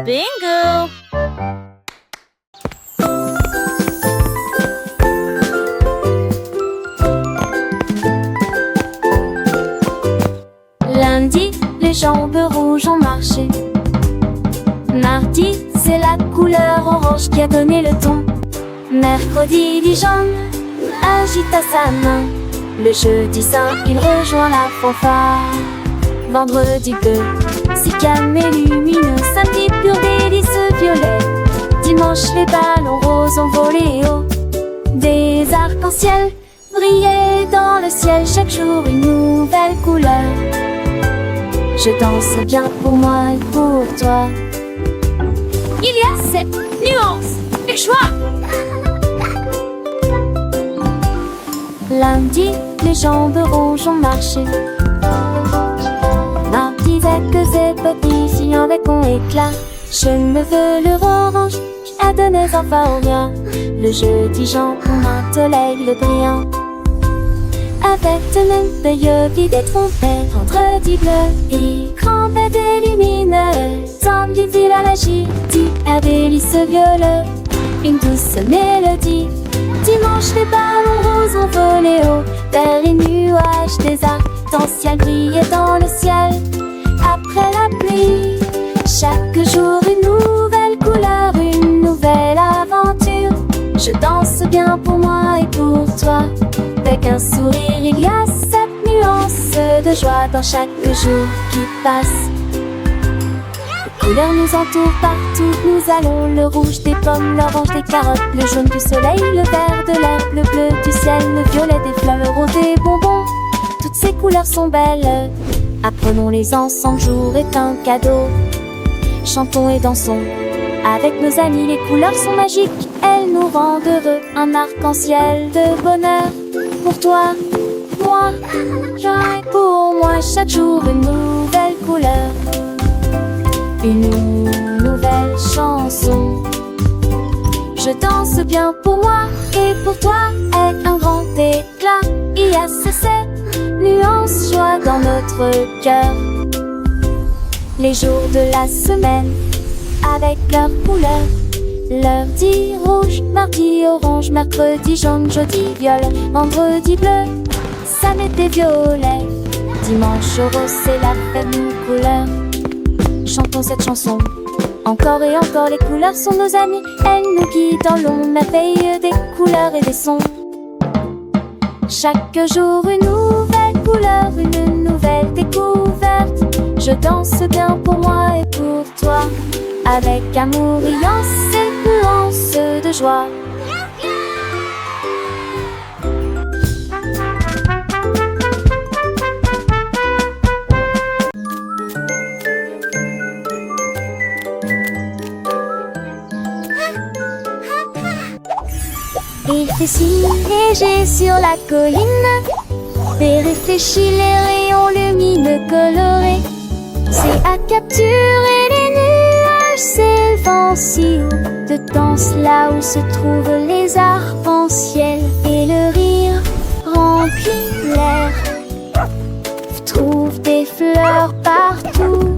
Bingo! Lundi, les jambes rouges ont marché. Mardi, c'est la couleur orange qui a donné le ton. Mercredi, Dijon agita sa main. Le jeudi saint, il rejoint la fanfare. Vendredi bleu, si calme et lumineux. Samedi pur délice violet. Dimanche, les ballons roses ont volé haut. Des arcs-en-ciel brillaient dans le ciel. Chaque jour une nouvelle couleur. Je danse bien pour moi et pour toi. Il y a 7 nuances et choix. Lundi, les jambes rouges ont marché. Mardi, que c'est petit avec mon éclat. Je me veux le orange qui a donné enfants au mien. Le jeudi, jambon, l'aigle brillant. Avec de merveilleux vides et trompettes. Vendredi bleu, écran bête et lumineux. Samedi, la magie, un délice violet. Une douce mélodie. Dimanche, les ballons roses ont volé haut. Vers les nuages, des arcs-en-ciel brillaient dans le ciel. Après la pluie, chaque jour une nouvelle couleur, une nouvelle aventure. Je danse bien pour moi et pour toi. Avec un sourire, il y a 7 nuances de joie dans chaque jour qui passe. Les couleurs nous entourent partout, nous allons. Le rouge des pommes, l'orange des carottes, le jaune du soleil, le vert de l'air, le bleu du ciel, le violet des fleurs, le rose des bonbons. Toutes ces couleurs sont belles, apprenons-les ensemble, jour est un cadeau. Chantons et dansons avec nos amis, les couleurs sont magiques, elles nous rendent heureux. Un arc-en-ciel de bonheur pour toi, moi, et pour moi. Chaque jour une nouvelle couleur, une nouvelle chanson. Je danse bien pour moi et pour toi avec un grand éclat. Il y a ces 7 nuances joie dans notre cœur. Les jours de la semaine avec leurs couleurs. Lundi rouge, mardi orange, mercredi jaune, jeudi violet, vendredi bleu, samedi violet, dimanche rose, c'est la fête nous couleurs. Chantons cette chanson encore et encore, les couleurs sont nos amies, elles nous guident dans l'ombre, merveille des couleurs et des sons. Chaque jour une nouvelle couleur, une nouvelle découverte. Je danse bien pour moi et pour toi, avec amour et nuances de joie. Il fait si léger sur la colline et réfléchit les rayons lumineux colorés. C'est à capturer les nuages s'élevant si haut, de danse là où se trouvent les arcs-en-ciel. Et le rire remplit l'air, trouve des fleurs partout.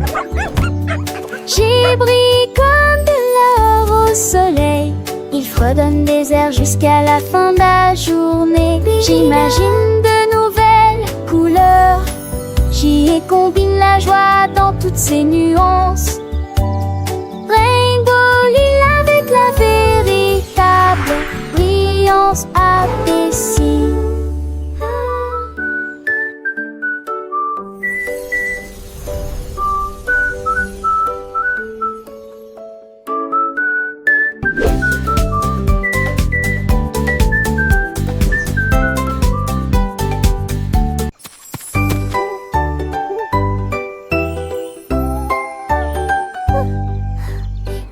J'y brille comme de l'or au soleil. Il fredonne des airs jusqu'à la fin de la journée. J'imagine de nouvelles couleurs. J'y ai combine la joie dans toutes ses nuances. Rainbow lila avec la véritable brillance abaissée.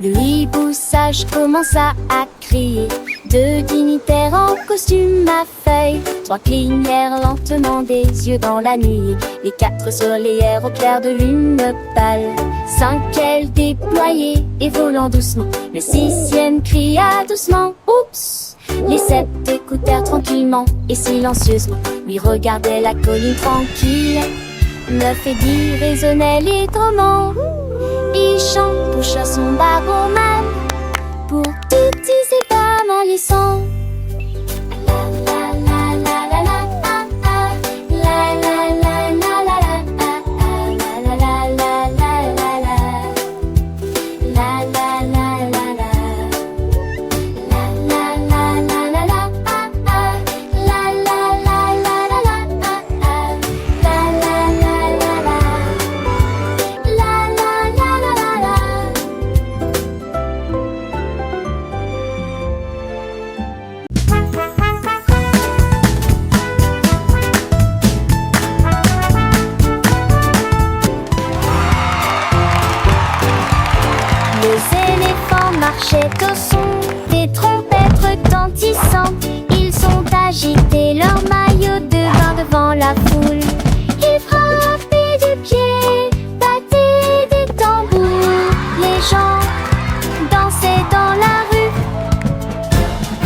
Le hibou sage commença à crier. 2 dignitaires en costume à feuilles. 3 clignèrent lentement des yeux dans la nuit. Les 4 soleillèrent au clair de lune pâle. 5 ailes déployées et volant doucement. Le 6e cria doucement oups. Les 7 écoutèrent tranquillement et silencieusement. Lui regardaient la colline tranquille. 9 et 10 résonnaient librement. Ils chantent couche à son barreau-man pour utiliser pas en lisant. Marchaient au son des trompettes retentissantes. Ils ont agité leur maillot de bain devant la foule. Ils frappaient du pied, battaient des tambours. Les gens dansaient dans la rue.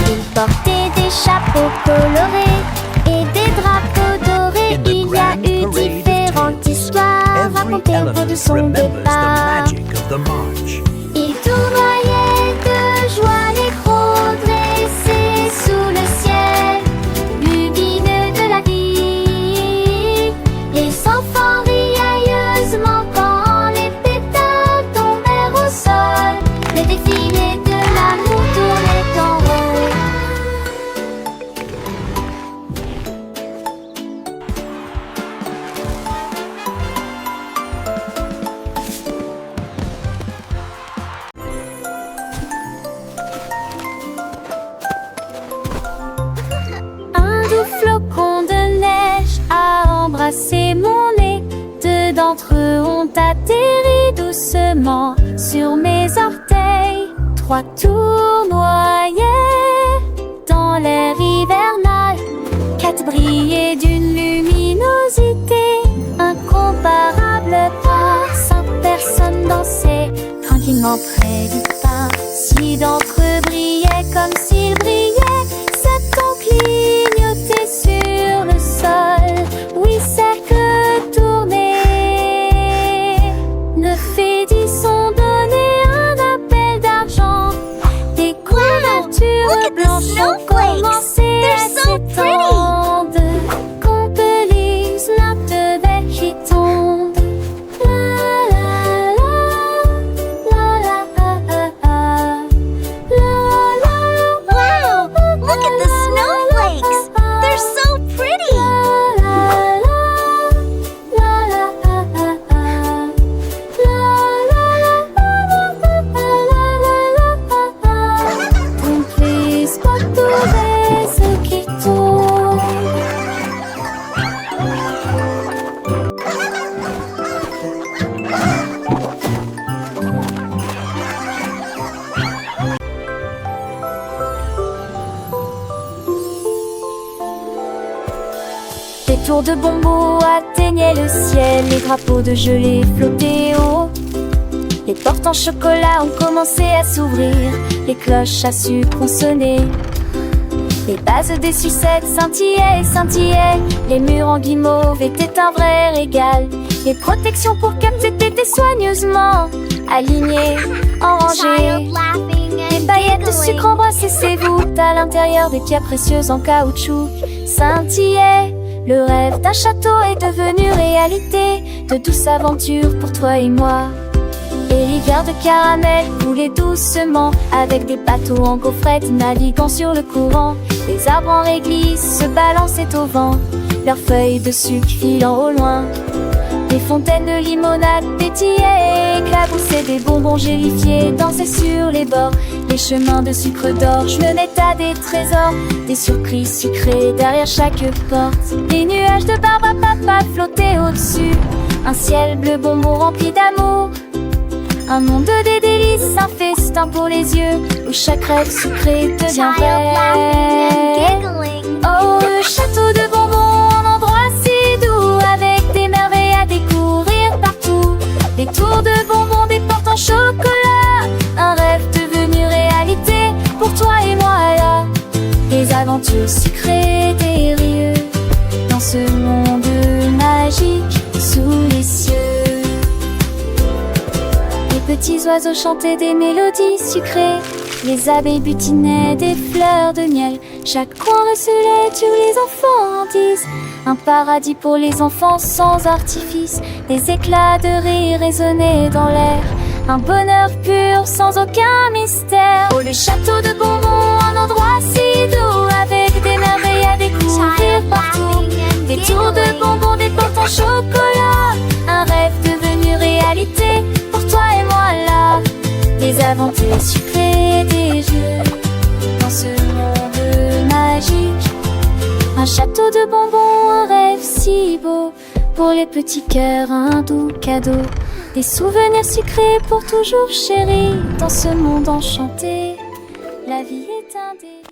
Ils portaient des chapeaux colorés et des drapeaux dorés. Il y a eu différentes histoires racontées autour de son départ. Ils tournoyaient de joie, les crocs dressés sous le ciel lumineux de la vie. Les enfants riailleusement quand les pétales tombèrent au sol. Le défilé de l'amour tournait en rond. Flocon de neige a embrassé mon nez. Deux d'entre eux ont atterri doucement sur mes orteils. Trois tournoyaient dans l'air hivernal. Quatre brillaient d'une luminosité incomparable. Par cinq personnes dansaient tranquillement près du pain. Six d'entre eux brillaient comme s'ils brillaient. Sept ont clignoté sur le sol. Oui, c'est que tourner. Neuf et 10 ont donné un appel d'argent. Des couvertures blanches ont commencé à s'étendre. Complice notre belle qui tombe. Des tours de bonbons atteignaient le ciel, les drapeaux de gelée flottaient haut. Les portes en chocolat ont commencé à s'ouvrir, les cloches à sucre ont sonné. Les bases des sucettes scintillaient et scintillaient, les murs en guimauve étaient un vrai régal. Les protections pour capter étaient soigneusement alignées, en rangées. Les paillettes de sucre embrassées ses voûtes à l'intérieur des pierres précieuses en caoutchouc scintillaient. Le rêve d'un château est devenu réalité, de douces aventures pour toi et moi. Et l'hiver de caramel coulait doucement, avec des bateaux en gaufrettes naviguant sur le courant. Les arbres en réglisse se balançaient au vent, leurs feuilles de sucre filant au loin. Des fontaines de limonade pétillaient, éclaboussaient des bonbons gélifiés, dansaient sur les bords. Les chemins de sucre d'orge menaient à des trésors, des surprises sucrées derrière chaque porte. Des nuages de barbe à papa flottaient au-dessus, un ciel bleu bonbon rempli d'amour. Un monde des délices, un festin pour les yeux, où chaque rêve sucré devient vrai. Oh, le château de bonbons, un endroit si doux, avec des merveilles à découvrir partout. Des tours de bonbons, des portes en chocolat, un rêve devenu réalité pour toi et moi là. Des aventures sucrées, des rieux, dans ce monde magique sous les cieux. petits oiseaux chantaient des mélodies sucrées. Les abeilles butinaient des fleurs de miel. Chaque coin recelait, tous les enfants en disent. Un paradis pour les enfants sans artifice. Des éclats de rire résonnaient dans l'air. Un bonheur pur sans aucun mystère. Oh, le château de bonbons, un endroit si doux, avec des merveilles à découvrir partout. Des tours de bonbons, des portes en chocolat. Un rêve devenu réalité pour toi et moi là. Des aventures sucrées, des jeux dans ce monde magique. Un château de bonbons, un rêve si beau. Pour les petits cœurs, un doux cadeau. Des souvenirs sucrés pour toujours chéris. Dans ce monde enchanté, la vie est un dé.